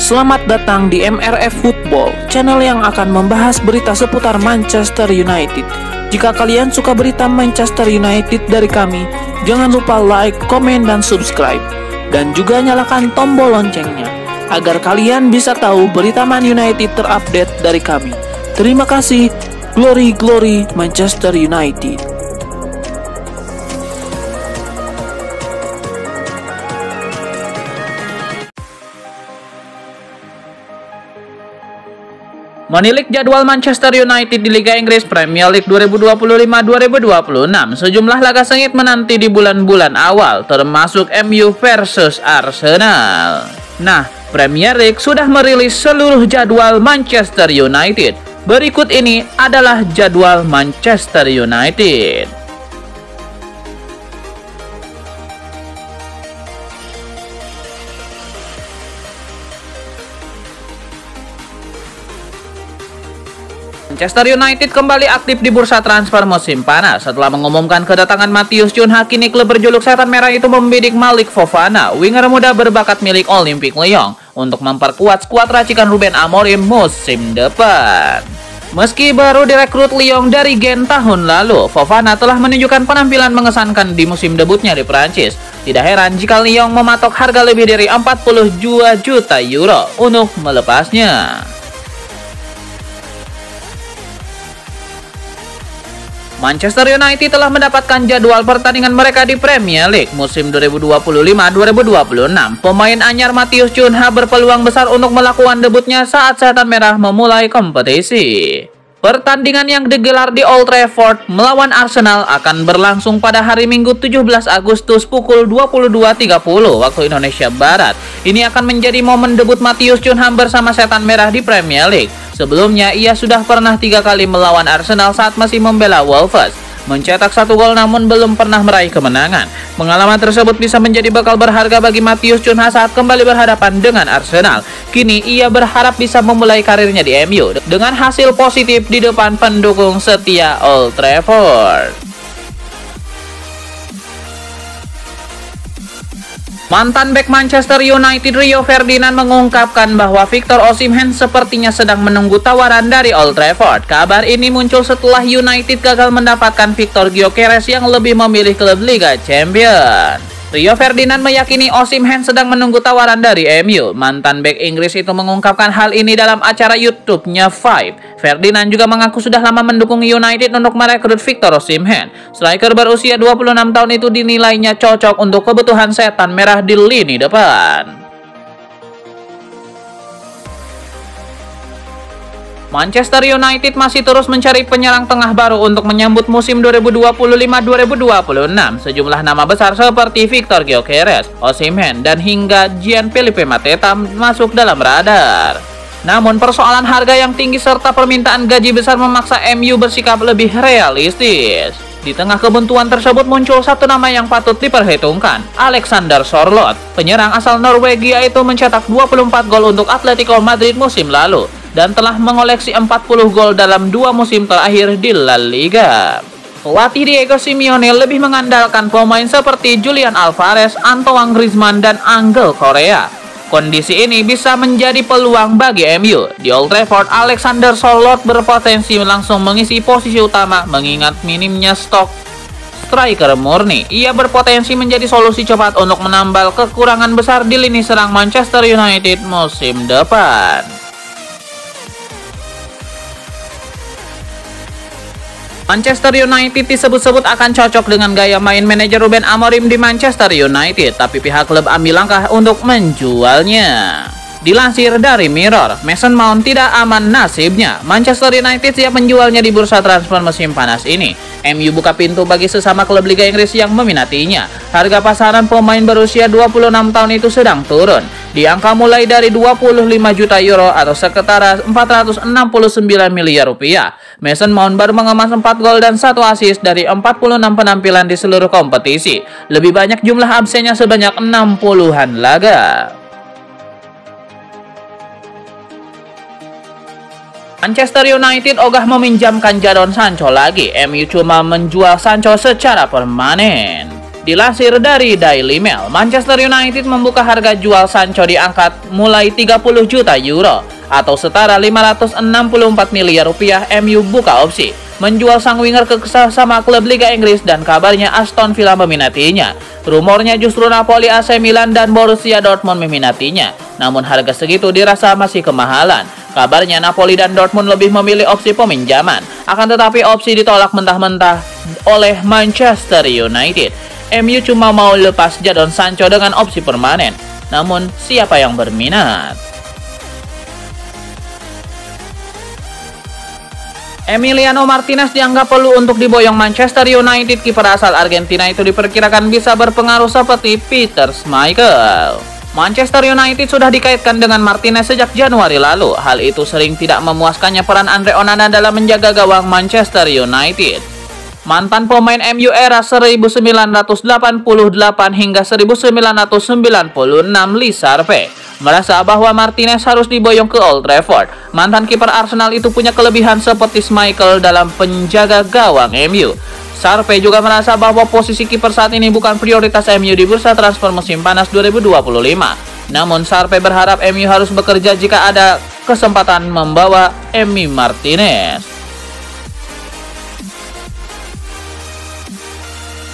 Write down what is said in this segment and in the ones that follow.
Selamat datang di MRF Football, channel yang akan membahas berita seputar Manchester United. Jika kalian suka berita Manchester United dari kami, jangan lupa like, komen, dan subscribe. Dan juga nyalakan tombol loncengnya, agar kalian bisa tahu berita Man United terupdate dari kami. Terima kasih, Glory Glory Manchester United. Menilik jadwal Manchester United di Liga Inggris Premier League 2025-2026, sejumlah laga sengit menanti di bulan-bulan awal, termasuk MU versus Arsenal. Nah, Premier League sudah merilis seluruh jadwal Manchester United. Berikut ini adalah jadwal Manchester United. Manchester United kembali aktif di bursa transfer musim panas setelah mengumumkan kedatangan Matheus Cunha. Kini klub berjuluk Setan Merah itu membidik Malik Fofana, winger muda berbakat milik Olympique Lyon, untuk memperkuat skuad racikan Ruben Amorim musim depan. Meski baru direkrut Lyon dari Gen tahun lalu, Fofana telah menunjukkan penampilan mengesankan di musim debutnya di Prancis. Tidak heran jika Lyon mematok harga lebih dari 42 juta euro untuk melepasnya. Manchester United telah mendapatkan jadwal pertandingan mereka di Premier League musim 2025-2026. Pemain anyar Matheus Cunha berpeluang besar untuk melakukan debutnya saat Setan Merah memulai kompetisi. Pertandingan yang digelar di Old Trafford melawan Arsenal akan berlangsung pada hari Minggu 17 Agustus pukul 22.30 waktu Indonesia Barat. Ini akan menjadi momen debut Matheus Cunha bersama Setan Merah di Premier League. Sebelumnya, ia sudah pernah 3 kali melawan Arsenal saat masih membela Wolves. Mencetak 1 gol namun belum pernah meraih kemenangan. Pengalaman tersebut bisa menjadi bekal berharga bagi Matheus Cunha saat kembali berhadapan dengan Arsenal. Kini, ia berharap bisa memulai karirnya di MU dengan hasil positif di depan pendukung setia Old Trafford. Mantan bek Manchester United Rio Ferdinand mengungkapkan bahwa Victor Osimhen sepertinya sedang menunggu tawaran dari Old Trafford. Kabar ini muncul setelah United gagal mendapatkan Victor Gyökeres yang lebih memilih klub Liga Champions. Rio Ferdinand meyakini Osimhen sedang menunggu tawaran dari MU. Mantan bek Inggris itu mengungkapkan hal ini dalam acara YouTube-nya Five. Ferdinand juga mengaku sudah lama mendukung United untuk merekrut Victor Osimhen. Striker berusia 26 tahun itu dinilainya cocok untuk kebutuhan Setan Merah di lini depan. Manchester United masih terus mencari penyerang tengah baru untuk menyambut musim 2025-2026. Sejumlah nama besar seperti Victor Gyökeres, Osimhen, dan hingga Gianfilippo Mateta masuk dalam radar. Namun persoalan harga yang tinggi serta permintaan gaji besar memaksa MU bersikap lebih realistis. Di tengah kebuntuan tersebut muncul satu nama yang patut diperhitungkan, Alexander Sørloth. Penyerang asal Norwegia itu mencetak 24 gol untuk Atletico Madrid musim lalu dan telah mengoleksi 40 gol dalam 2 musim terakhir di La Liga. Pelatih Diego Simeone lebih mengandalkan pemain seperti Julian Alvarez, Antoine Griezmann, dan Angel Correa. Kondisi ini bisa menjadi peluang bagi MU. Di Old Trafford, Alexander Sørloth berpotensi langsung mengisi posisi utama mengingat minimnya stok striker murni. Ia berpotensi menjadi solusi cepat untuk menambal kekurangan besar di lini serang Manchester United musim depan. Manchester United disebut-sebut akan cocok dengan gaya main manajer Ruben Amorim di Manchester United, tapi pihak klub ambil langkah untuk menjualnya. Dilansir dari Mirror, Mason Mount tidak aman nasibnya. Manchester United siap menjualnya di bursa transfer musim panas ini. MU buka pintu bagi sesama klub Liga Inggris yang meminatinya. Harga pasaran pemain berusia 26 tahun itu sedang turun, di angka mulai dari 25 juta euro atau sekitar 469 miliar rupiah. Mason Mount baru mengemas 4 gol dan 1 assist dari 46 penampilan di seluruh kompetisi. Lebih banyak jumlah absennya sebanyak 60-an laga. Manchester United ogah meminjamkan Jadon Sancho lagi. MU cuma menjual Sancho secara permanen. Dilansir dari Daily Mail, Manchester United membuka harga jual Sancho diangkat mulai 30 juta euro atau setara 564 miliar rupiah. MU buka opsi menjual sang winger ke sesama klub Liga Inggris dan kabarnya Aston Villa meminatinya. Rumornya justru Napoli, AC Milan, dan Borussia Dortmund meminatinya. Namun harga segitu dirasa masih kemahalan. Kabarnya Napoli dan Dortmund lebih memilih opsi peminjaman. Akan tetapi opsi ditolak mentah-mentah oleh Manchester United. MU cuma mau lepas Jadon Sancho dengan opsi permanen. Namun siapa yang berminat? Emiliano Martinez dianggap perlu untuk diboyong Manchester United. Kiper asal Argentina itu diperkirakan bisa berpengaruh seperti Peter Schmeichel. Manchester United sudah dikaitkan dengan Martinez sejak Januari lalu. Hal itu sering tidak memuaskannya peran Andre Onana dalam menjaga gawang Manchester United. Mantan pemain MU era 1988 hingga 1996, Lee Sharpe merasa bahwa Martinez harus diboyong ke Old Trafford. Mantan kiper Arsenal itu punya kelebihan seperti Schmeichel dalam penjaga gawang MU. Sharpe juga merasa bahwa posisi kiper saat ini bukan prioritas MU di bursa transfer musim panas 2025. Namun Sharpe berharap MU harus bekerja jika ada kesempatan membawa Emi Martinez.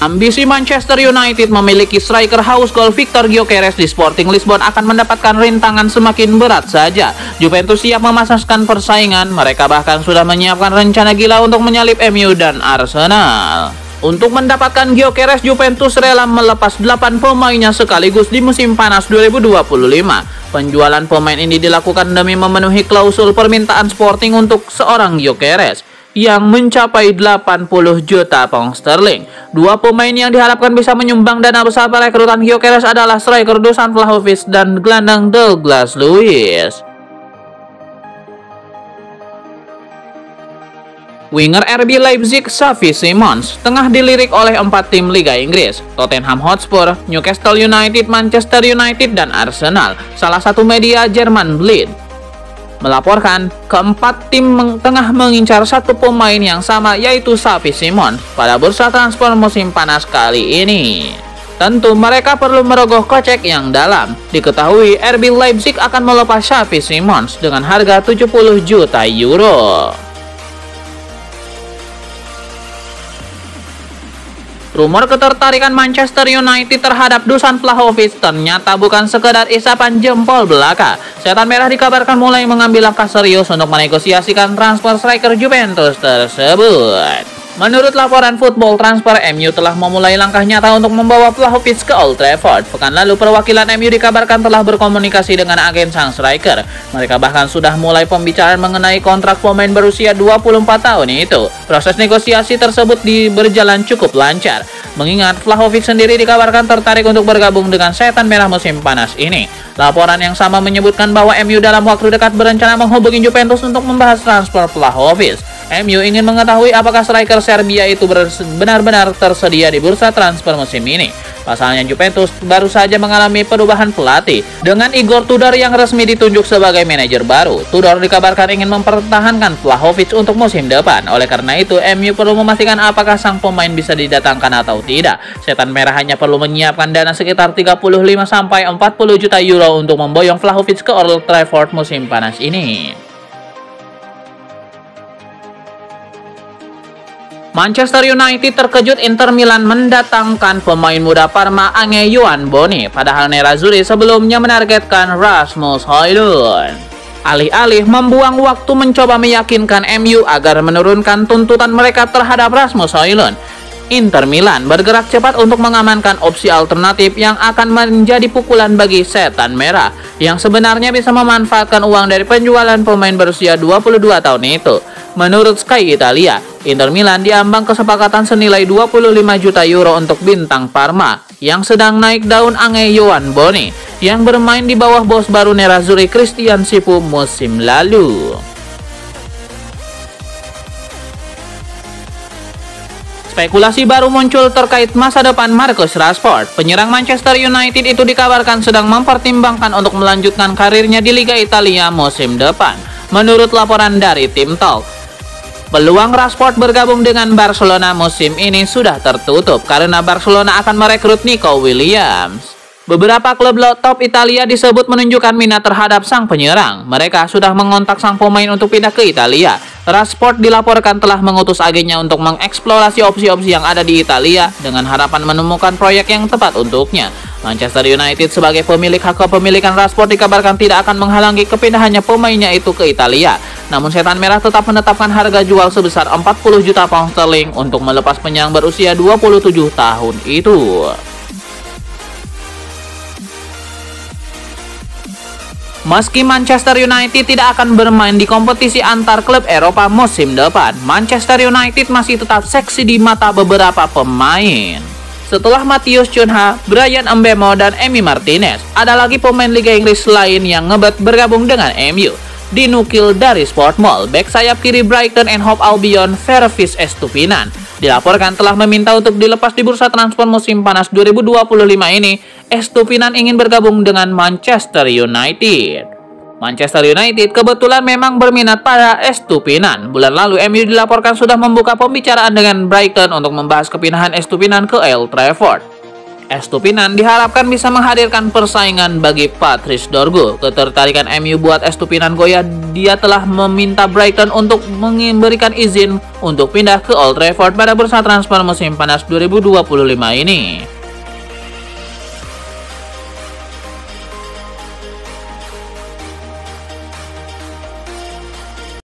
Ambisi Manchester United memiliki striker haus gol Victor Gyökeres di Sporting Lisbon akan mendapatkan rintangan semakin berat saja. Juventus siap memasangkan persaingan, mereka bahkan sudah menyiapkan rencana gila untuk menyalip MU dan Arsenal. Untuk mendapatkan Gyökeres, Juventus rela melepas 8 pemainnya sekaligus di musim panas 2025. Penjualan pemain ini dilakukan demi memenuhi klausul permintaan Sporting untuk seorang Gyökeres yang mencapai 80 juta pound sterling. Dua pemain yang diharapkan bisa menyumbang dana besar perekrutan Gyökeres adalah striker Dusan Vlahovic dan gelandang Douglas Luiz. Winger RB Leipzig Xavi Simons tengah dilirik oleh 4 tim Liga Inggris, Tottenham Hotspur, Newcastle United, Manchester United, dan Arsenal. Salah satu media Jerman Bild melaporkan keempat tim tengah mengincar satu pemain yang sama, yaitu Xavi Simons pada bursa transfer musim panas kali ini. Tentu mereka perlu merogoh kocek yang dalam. Diketahui RB Leipzig akan melepas Xavi Simons dengan harga 70 juta euro. Rumor ketertarikan Manchester United terhadap Dusan Vlahovic ternyata bukan sekedar isapan jempol belaka. Setan Merah dikabarkan mulai mengambil langkah serius untuk menegosiasikan transfer striker Juventus tersebut. Menurut laporan Football Transfer, MU telah memulai langkah nyata untuk membawa Vlahovic ke Old Trafford. Pekan lalu, perwakilan MU dikabarkan telah berkomunikasi dengan agen sang striker. Mereka bahkan sudah mulai pembicaraan mengenai kontrak pemain berusia 24 tahun itu. Proses negosiasi tersebut berjalan cukup lancar. Mengingat Vlahovic sendiri dikabarkan tertarik untuk bergabung dengan Setan Merah musim panas ini. Laporan yang sama menyebutkan bahwa MU dalam waktu dekat berencana menghubungi Juventus untuk membahas transfer Vlahovic. MU ingin mengetahui apakah striker Serbia itu benar-benar tersedia di bursa transfer musim ini. Pasalnya Juventus baru saja mengalami perubahan pelatih dengan Igor Tudor yang resmi ditunjuk sebagai manajer baru. Tudor dikabarkan ingin mempertahankan Vlahovic untuk musim depan. Oleh karena itu, MU perlu memastikan apakah sang pemain bisa didatangkan atau tidak. Setan Merah hanya perlu menyiapkan dana sekitar 35-40 juta euro untuk memboyong Vlahovic ke Old Trafford musim panas ini. Manchester United terkejut Inter Milan mendatangkan pemain muda Parma Ange Yohan Boni, padahal Nerazzurri sebelumnya menargetkan Rasmus Højlund. Alih-alih membuang waktu mencoba meyakinkan MU agar menurunkan tuntutan mereka terhadap Rasmus Højlund, Inter Milan bergerak cepat untuk mengamankan opsi alternatif yang akan menjadi pukulan bagi Setan Merah, yang sebenarnya bisa memanfaatkan uang dari penjualan pemain berusia 22 tahun itu. Menurut Sky Italia, Inter Milan diambang kesepakatan senilai 25 juta euro untuk bintang Parma yang sedang naik daun Ange Yohan Boni yang bermain di bawah bos baru Nerazzurri Christian Sipu musim lalu. Spekulasi baru muncul terkait masa depan Marcus Rashford. Penyerang Manchester United itu dikabarkan sedang mempertimbangkan untuk melanjutkan karirnya di Liga Italia musim depan. Menurut laporan dari Tim Talk, Peluang Rashford bergabung dengan Barcelona musim ini sudah tertutup karena Barcelona akan merekrut Nico Williams. Beberapa klub top Italia disebut menunjukkan minat terhadap sang penyerang. Mereka sudah mengontak sang pemain untuk pindah ke Italia. Rashford dilaporkan telah mengutus agennya untuk mengeksplorasi opsi-opsi yang ada di Italia dengan harapan menemukan proyek yang tepat untuknya. Manchester United sebagai pemilik hak kepemilikan Rashford dikabarkan tidak akan menghalangi kepindahannya pemainnya itu ke Italia. Namun Setan Merah tetap menetapkan harga jual sebesar 40 juta pound sterling untuk melepas penyerang berusia 27 tahun itu. Meski Manchester United tidak akan bermain di kompetisi antar klub Eropa musim depan, Manchester United masih tetap seksi di mata beberapa pemain. Setelah Matheus Cunha, Bryan Mbeumo, dan Emi Martinez, ada lagi pemain Liga Inggris lain yang ngebet bergabung dengan MU. Dinukil dari Sportmail, bek sayap kiri Brighton and Hove Albion, Fervis Estupinan, dilaporkan telah meminta untuk dilepas di bursa transfer musim panas 2025 ini. Estupinan ingin bergabung dengan Manchester United. Manchester United kebetulan memang berminat pada Estupinan. Bulan lalu MU dilaporkan sudah membuka pembicaraan dengan Brighton untuk membahas kepindahan Estupinan ke Old Trafford. Estupinan diharapkan bisa menghadirkan persaingan bagi Patrice Dorgu. Ketertarikan MU buat Estupinan goyah, dia telah meminta Brighton untuk memberikan izin untuk pindah ke Old Trafford pada bursa transfer musim panas 2025 ini.